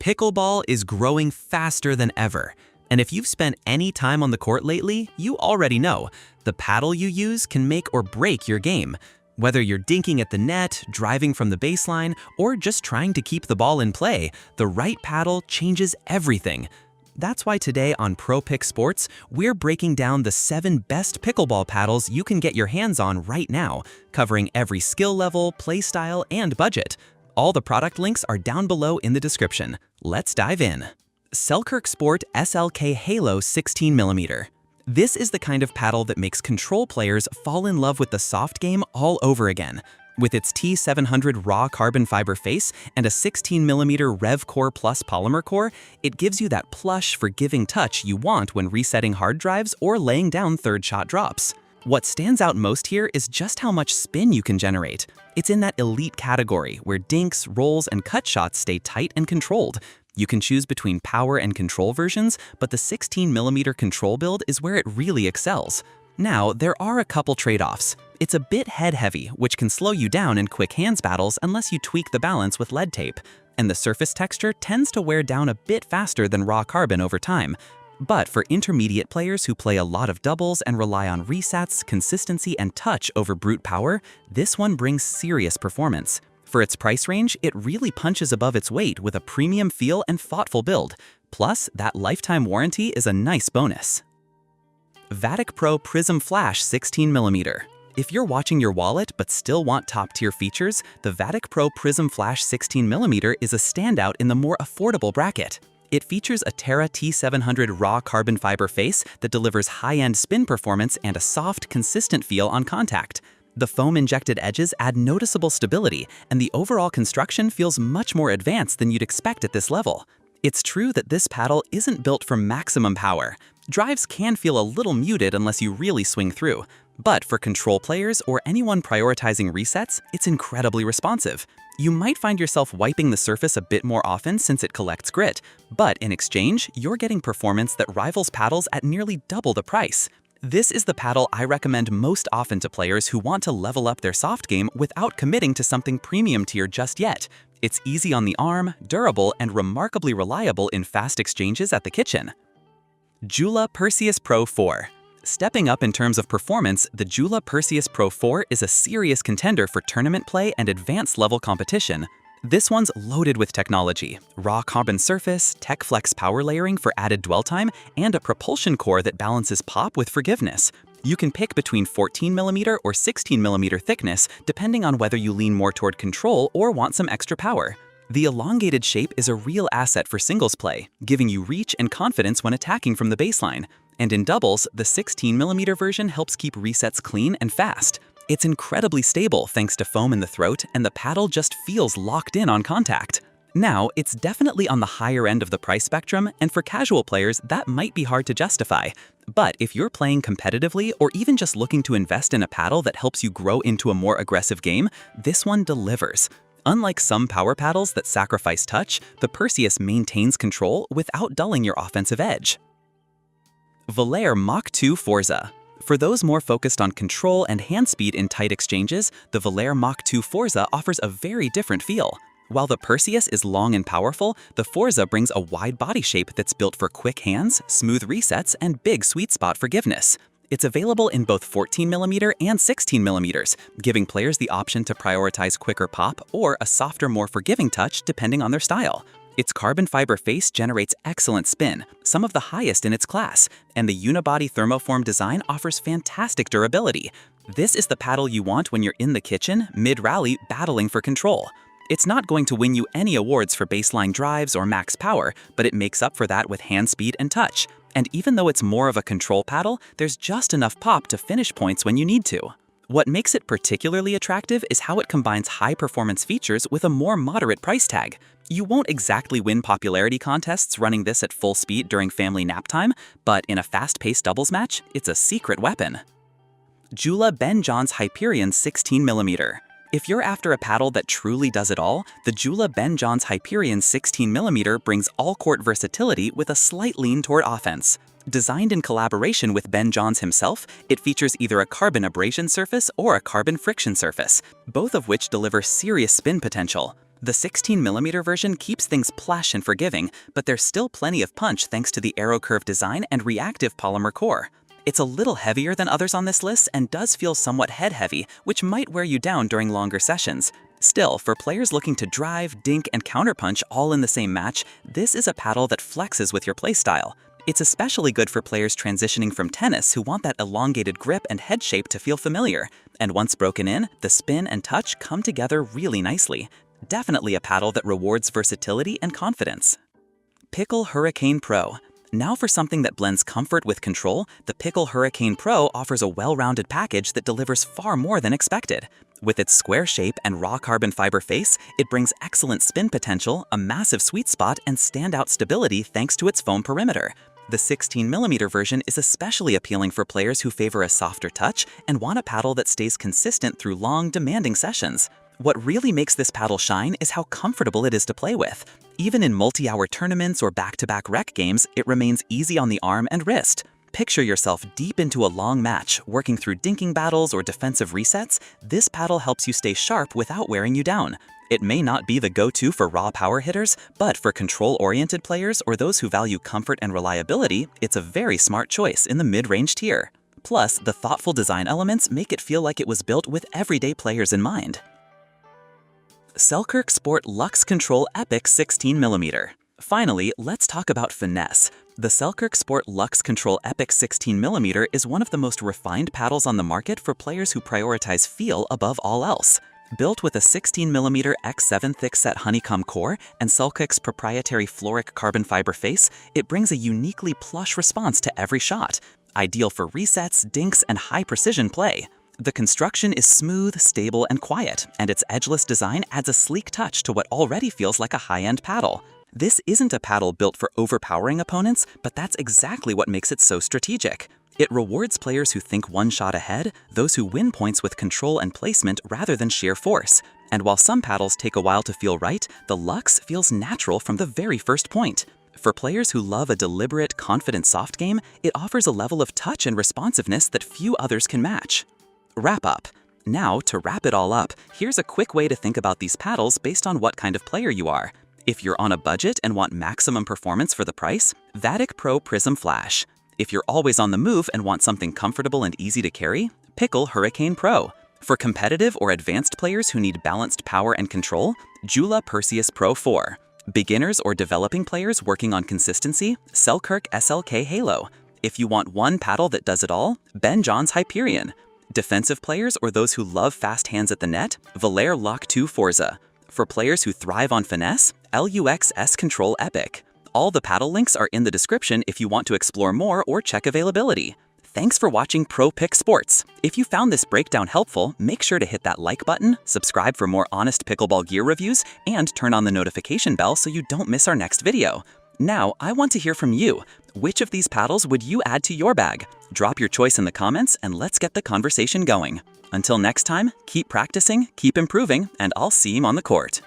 Pickleball is growing faster than ever. And if you've spent any time on the court lately, you already know, the paddle you use can make or break your game. Whether you're dinking at the net, driving from the baseline, or just trying to keep the ball in play, the right paddle changes everything. That's why today on ProPick Sports, we're breaking down the 7 best pickleball paddles you can get your hands on right now, covering every skill level, play style, and budget. All the product links are down below in the description. Let's dive in. Selkirk Sport SLK Halo 16mm. This is the kind of paddle that makes control players fall in love with the soft game all over again. With its T700 raw carbon fiber face and a 16mm Rev Core Plus polymer core, it gives you that plush, forgiving touch you want when resetting hard drives or laying down third shot drops. What stands out most here is just how much spin you can generate. It's in that elite category where dinks, rolls, and cut shots stay tight and controlled. You can choose between power and control versions, but the 16mm control build is where it really excels. Now, there are a couple trade-offs. It's a bit head-heavy, which can slow you down in quick hands battles unless you tweak the balance with lead tape. And the surface texture tends to wear down a bit faster than raw carbon over time. But for intermediate players who play a lot of doubles and rely on resets, consistency, and touch over brute power, this one brings serious performance. For its price range, it really punches above its weight with a premium feel and thoughtful build. Plus, that lifetime warranty is a nice bonus. Vatic Pro Prism Flash 16mm. If you're watching your wallet but still want top-tier features, the Vatic Pro Prism Flash 16mm is a standout in the more affordable bracket. It features a Terra T700 raw carbon fiber face that delivers high-end spin performance and a soft, consistent feel on contact. The foam-injected edges add noticeable stability, and the overall construction feels much more advanced than you'd expect at this level. It's true that this paddle isn't built for maximum power. Drives can feel a little muted unless you really swing through. But for control players or anyone prioritizing resets, it's incredibly responsive. You might find yourself wiping the surface a bit more often since it collects grit, but in exchange, you're getting performance that rivals paddles at nearly double the price. This is the paddle I recommend most often to players who want to level up their soft game without committing to something premium tier just yet. It's easy on the arm, durable, and remarkably reliable in fast exchanges at the kitchen. Jula Perseus Pro 4. Stepping up in terms of performance, the Jula Perseus Pro 4 is a serious contender for tournament play and advanced level competition. This one's loaded with technology: raw carbon surface, TechFlex power layering for added dwell time, and a propulsion core that balances pop with forgiveness. You can pick between 14mm or 16mm thickness, depending on whether you lean more toward control or want some extra power. The elongated shape is a real asset for singles play, giving you reach and confidence when attacking from the baseline. And in doubles, the 16mm version helps keep resets clean and fast. It's incredibly stable thanks to foam in the throat, and the paddle just feels locked in on contact. Now, it's definitely on the higher end of the price spectrum, and for casual players, that might be hard to justify. But if you're playing competitively or even just looking to invest in a paddle that helps you grow into a more aggressive game, this one delivers. Unlike some power paddles that sacrifice touch, the Perseus maintains control without dulling your offensive edge. Volair Mach 2 Forza. For those more focused on control and hand speed in tight exchanges, the Volair Mach 2 Forza offers a very different feel. While the Perseus is long and powerful, the Forza brings a wide body shape that's built for quick hands, smooth resets, and big sweet spot forgiveness. It's available in both 14mm and 16mm, giving players the option to prioritize quicker pop or a softer, more forgiving touch depending on their style. Its carbon fiber face generates excellent spin, some of the highest in its class, and the unibody thermoform design offers fantastic durability. This is the paddle you want when you're in the kitchen, mid-rally, battling for control. It's not going to win you any awards for baseline drives or max power, but it makes up for that with hand speed and touch. And even though it's more of a control paddle, there's just enough pop to finish points when you need to. What makes it particularly attractive is how it combines high-performance features with a more moderate price tag. You won't exactly win popularity contests running this at full speed during family nap time, but in a fast-paced doubles match, it's a secret weapon. Jula Ben Johns Hyperion 16mm. If you're after a paddle that truly does it all, the Jula Ben Johns Hyperion 16mm brings all-court versatility with a slight lean toward offense. Designed in collaboration with Ben Johns himself, it features either a carbon abrasion surface or a carbon friction surface, both of which deliver serious spin potential. The 16mm version keeps things plush and forgiving, but there's still plenty of punch thanks to the arrow curve design and reactive polymer core. It's a little heavier than others on this list and does feel somewhat head-heavy, which might wear you down during longer sessions. Still, for players looking to drive, dink, and counterpunch all in the same match, this is a paddle that flexes with your playstyle. It's especially good for players transitioning from tennis who want that elongated grip and head shape to feel familiar. And once broken in, the spin and touch come together really nicely. Definitely a paddle that rewards versatility and confidence. Pickle Hurricane Pro. Now for something that blends comfort with control, the Pickle Hurricane Pro offers a well-rounded package that delivers far more than expected. With its square shape and raw carbon fiber face, it brings excellent spin potential, a massive sweet spot, and standout stability thanks to its foam perimeter. The 16mm version is especially appealing for players who favor a softer touch and want a paddle that stays consistent through long, demanding sessions. What really makes this paddle shine is how comfortable it is to play with. Even in multi-hour tournaments or back-to-back rec games, it remains easy on the arm and wrist. Picture yourself deep into a long match, working through dinking battles or defensive resets. This paddle helps you stay sharp without wearing you down. It may not be the go-to for raw power hitters, but for control-oriented players or those who value comfort and reliability, it's a very smart choice in the mid-range tier. Plus, the thoughtful design elements make it feel like it was built with everyday players in mind. Selkirk Sport Luxe Control Epic 16mm. Finally, let's talk about finesse. The Selkirk Sport Luxe Control Epic 16mm is one of the most refined paddles on the market for players who prioritize feel above all else. Built with a 16mm X7 thickset honeycomb core and Selkirk's proprietary Floric carbon fiber face, it brings a uniquely plush response to every shot. Ideal for resets, dinks, and high-precision play. The construction is smooth, stable, and quiet, and its edgeless design adds a sleek touch to what already feels like a high-end paddle. This isn't a paddle built for overpowering opponents, but that's exactly what makes it so strategic. It rewards players who think one shot ahead, those who win points with control and placement rather than sheer force. And while some paddles take a while to feel right, the Luxe feels natural from the very first point. For players who love a deliberate, confident soft game, it offers a level of touch and responsiveness that few others can match. Wrap up. Now, to wrap it all up, here's a quick way to think about these paddles based on what kind of player you are. If you're on a budget and want maximum performance for the price, Vatic Pro Prism Flash. If you're always on the move and want something comfortable and easy to carry, Pickle Hurricane Pro. For competitive or advanced players who need balanced power and control, Jula Perseus Pro 4. Beginners or developing players working on consistency, Selkirk SLK Halo. If you want one paddle that does it all, Ben John's Hyperion. Defensive players or those who love fast hands at the net, Valair Lock 2 Forza. For players who thrive on finesse, LUX S Control Epic. All the paddle links are in the description if you want to explore more or check availability. Thanks for watching ProPick Sports. If you found this breakdown helpful, make sure to hit that like button, subscribe for more honest pickleball gear reviews, and turn on the notification bell so you don't miss our next video. Now, I want to hear from you. Which of these paddles would you add to your bag? Drop your choice in the comments and let's get the conversation going. Until next time, keep practicing, keep improving, and I'll see you on the court.